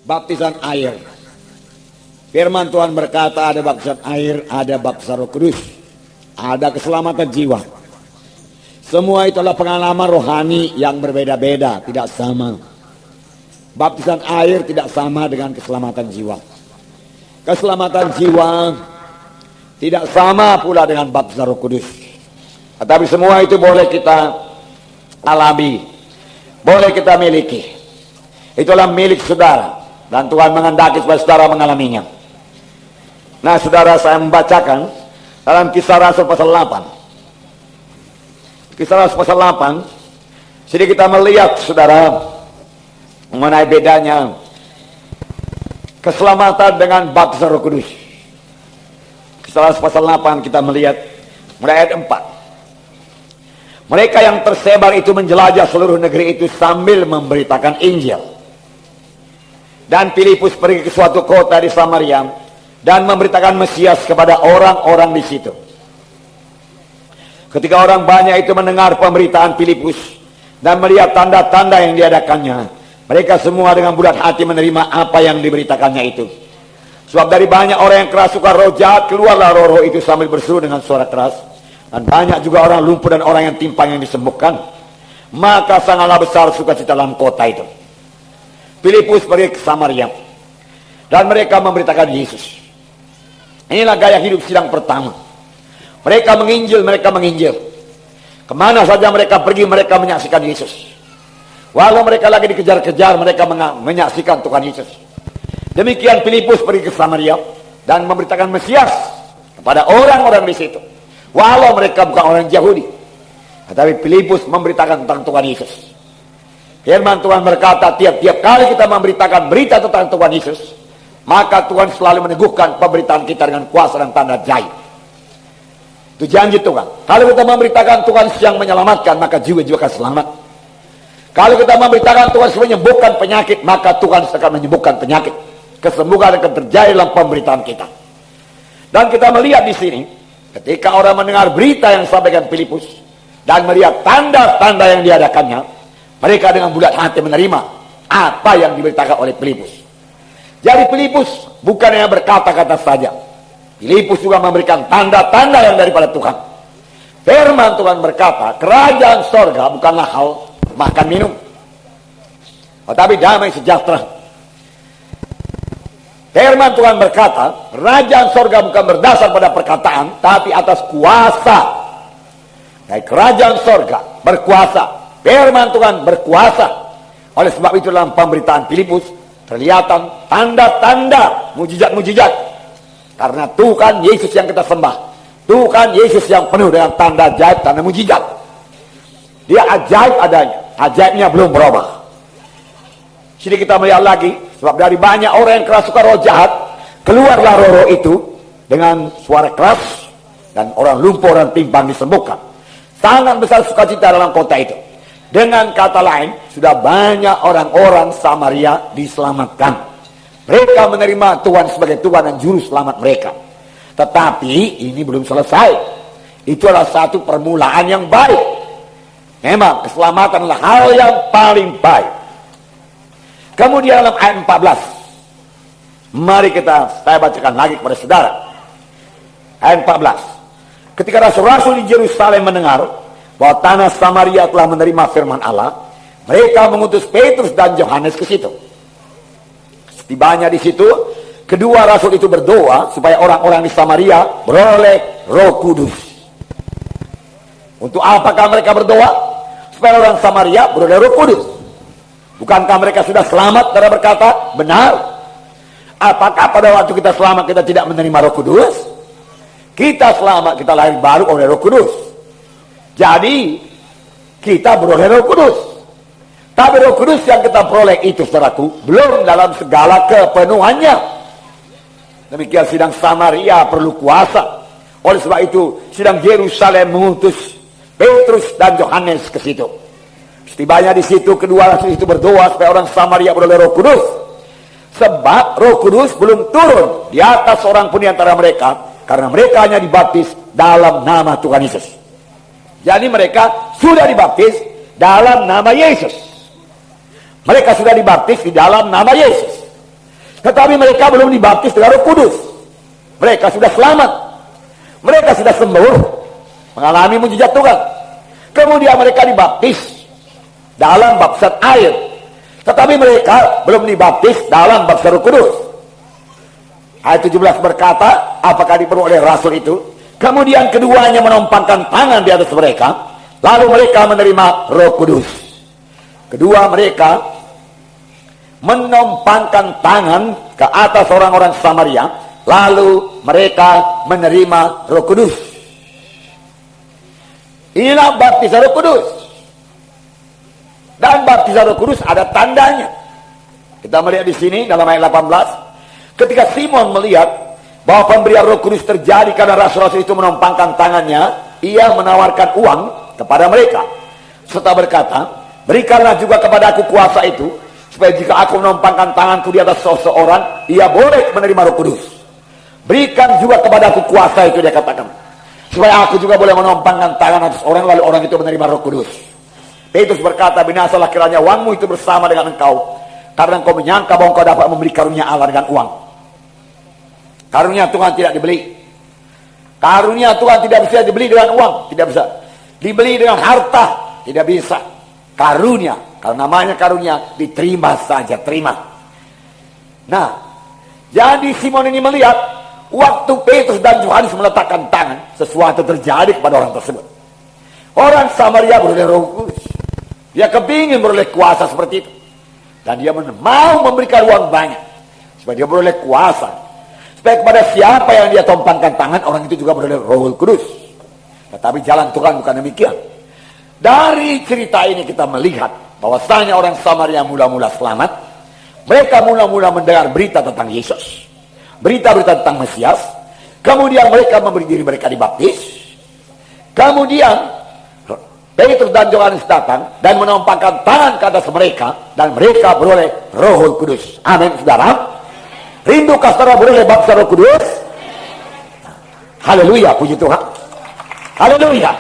baptisan air. Firman Tuhan berkata ada baptisan air, ada baptisan Roh Kudus, ada keselamatan jiwa. Semua itu adalah pengalaman rohani yang berbeda-beda, tidak sama. Baptisan air tidak sama dengan keselamatan jiwa. Keselamatan jiwa tidak sama pula dengan baptisan Roh Kudus. Tetapi semua itu boleh kita alami, boleh kita miliki. Itulah milik saudara, dan Tuhan menghendaki supaya saudara mengalaminya. Nah saudara, saya membacakan dalam Kisah Rasul pasal 8. Kisah Rasul pasal 8. Jadi kita melihat saudara mengenai bedanya keselamatan dengan baptisan Roh Kudus. Kisah Rasul pasal 8 kita melihat mulai ayat 4. Mereka yang tersebar itu menjelajah seluruh negeri itu sambil memberitakan Injil. Dan Filipus pergi ke suatu kota di Samaria dan memberitakan Mesias kepada orang-orang di situ. Ketika orang banyak itu mendengar pemberitaan Filipus dan melihat tanda-tanda yang diadakannya, mereka semua dengan bulat hati menerima apa yang diberitakannya itu. Sebab dari banyak orang yang kerasukan roh jahat, keluarlah roh-roh itu sambil berseru dengan suara keras. Dan banyak juga orang lumpuh dan orang yang timpang yang disembuhkan. Maka sangatlah besar sukacita dalam kota itu. Filipus pergi ke Samaria dan mereka memberitakan Yesus. Inilah gaya hidup sidang pertama. Mereka menginjil. Kemana saja mereka pergi, mereka menyaksikan Yesus. Walau mereka lagi dikejar-kejar, mereka menyaksikan Tuhan Yesus. Demikian Filipus pergi ke Samaria dan memberitakan Mesias kepada orang-orang di situ. Walau mereka bukan orang Yahudi, tetapi Filipus memberitakan tentang Tuhan Yesus. Firman Tuhan berkata, tiap-tiap kali kita memberitakan berita tentang Tuhan Yesus, maka Tuhan selalu meneguhkan pemberitaan kita dengan kuasa dan tanda ajaib. Itu janji Tuhan. Kalau kita memberitakan Tuhan yang menyelamatkan, maka jiwa-jiwa akan selamat. Kalau kita memberitakan Tuhan yang menyembuhkan penyakit, maka Tuhan akan menyembuhkan penyakit. Kesembuhan akan terjadi dalam pemberitaan kita. Dan kita melihat di sini, ketika orang mendengar berita yang disampaikan Filipus dan melihat tanda-tanda yang diadakannya, mereka dengan bulat hati menerima apa yang diberitakan oleh Filipus. Jadi Filipus bukan hanya berkata-kata saja. Filipus juga memberikan tanda-tanda yang daripada Tuhan. Firman Tuhan berkata, kerajaan sorga bukanlah hal makan minum, tetapi damai sejahtera. Firman Tuhan berkata, kerajaan sorga bukan berdasar pada perkataan, tapi atas kuasa. Dan kerajaan sorga berkuasa. Firman Tuhan berkuasa. Oleh sebab itu dalam pemberitaan Filipus terlihatan tanda-tanda, mujizat-mujizat. Karena Tuhan Yesus yang kita sembah, Tuhan Yesus yang penuh dengan tanda ajaib, tanda mujizat. Dia ajaib adanya, ajaibnya belum berubah. Jadi kita melihat lagi, sebab dari banyak orang yang kerasukan roh jahat, keluarlah roh-roh itu dengan suara keras, dan orang lumpuh, orang timpang disembuhkan. Sangat besar sukacita dalam kota itu. Dengan kata lain, sudah banyak orang-orang Samaria diselamatkan. Mereka menerima Tuhan sebagai Tuhan dan Juru Selamat mereka. Tetapi ini belum selesai. Itu adalah satu permulaan yang baik. Memang keselamatan adalah hal yang paling baik. Kemudian dalam ayat 14, mari saya bacakan lagi kepada saudara. Ayat 14. Ketika rasul-rasul di Yerusalem mendengar bahwa tanah Samaria telah menerima firman Allah, mereka mengutus Petrus dan Yohanes ke situ. Setibanya di situ, kedua rasul itu berdoa supaya orang-orang di Samaria beroleh Roh Kudus. Untuk apakah mereka berdoa? Supaya orang Samaria beroleh Roh Kudus. Bukankah mereka sudah selamat? Karena berkata, benar. Apakah pada waktu kita selamat kita tidak menerima Roh Kudus? Kita selamat, kita lahir baru oleh Roh Kudus. Jadi, kita beroleh Roh Kudus. Tapi Roh Kudus yang kita peroleh itu, saudaraku, belum dalam segala kepenuhannya. Demikian sidang Samaria perlu kuasa. Oleh sebab itu, sidang Yerusalem mengutus Petrus dan Yohanes ke situ. Setibanya di situ, kedua rasul itu berdoa supaya orang Samaria beroleh Roh Kudus. Sebab Roh Kudus belum turun di atas seorang pun di antara mereka, karena mereka hanya dibaptis dalam nama Tuhan Yesus. Jadi mereka sudah dibaptis dalam nama Yesus. Mereka sudah dibaptis di dalam nama Yesus. Tetapi mereka belum dibaptis dengan Roh Kudus. Mereka sudah selamat. Mereka sudah sembuh, mengalami mujizat Tuhan. Kemudian mereka dibaptis dalam baptisan air. Tetapi mereka belum dibaptis dalam baptisan Roh Kudus. Ayat 17 berkata, apakah diperlu oleh Rasul itu? Kemudian keduanya menompangkan tangan di atas mereka, lalu mereka menerima Roh Kudus. Kedua mereka menompangkan tangan ke atas orang-orang Samaria, lalu mereka menerima Roh Kudus. Inilah baptisan Roh Kudus. Dan baptisan Roh Kudus ada tandanya. Kita melihat di sini dalam ayat 18. Ketika Simon melihat bahwa pemberian Roh Kudus terjadi karena rasul-rasul itu menompangkan tangannya, ia menawarkan uang kepada mereka serta berkata, berikanlah juga kepada aku kuasa itu, supaya jika aku menompangkan tanganku di atas seseorang, ia boleh menerima Roh Kudus. Berikan juga kepada aku kuasa itu, dia katakan, supaya aku juga boleh menompangkan tangan atas orang, lalu orang itu menerima Roh Kudus. Petrus berkata, binasalah kiranya uangmu itu bersama dengan engkau, karena engkau menyangka bahwa engkau dapat membeli karunia Allah dengan uang. Karunia Tuhan tidak dibeli. Karunia Tuhan tidak bisa dibeli dengan uang, tidak bisa dibeli dengan harta, tidak bisa. Karunia, kalau namanya karunia, diterima saja, terima. Nah, jadi Simon ini melihat waktu Petrus dan Yohanes meletakkan tangan, sesuatu terjadi kepada orang tersebut. Orang Samaria beroleh Roh Kudus. Dia kepingin beroleh kuasa seperti itu, dan dia mau memberikan uang banyak supaya dia beroleh kuasa, supaya kepada siapa yang dia tumpangkan tangan, orang itu juga beroleh Roh Kudus. Tetapi jalan Tuhan bukan demikian. Dari cerita ini kita melihat bahwasanya orang Samaria mula-mula selamat. Mereka mula-mula mendengar berita tentang Yesus, berita-berita tentang Mesias. Kemudian mereka memberi diri mereka dibaptis. Kemudian Petrus dan Yohanes datang dan menompangkan tangan ke atas mereka, dan mereka beroleh Roh Kudus. Amin, saudara. Rindukah saudara beroleh baptisan Roh Kudus? Haleluya, puji Tuhan. Haleluya.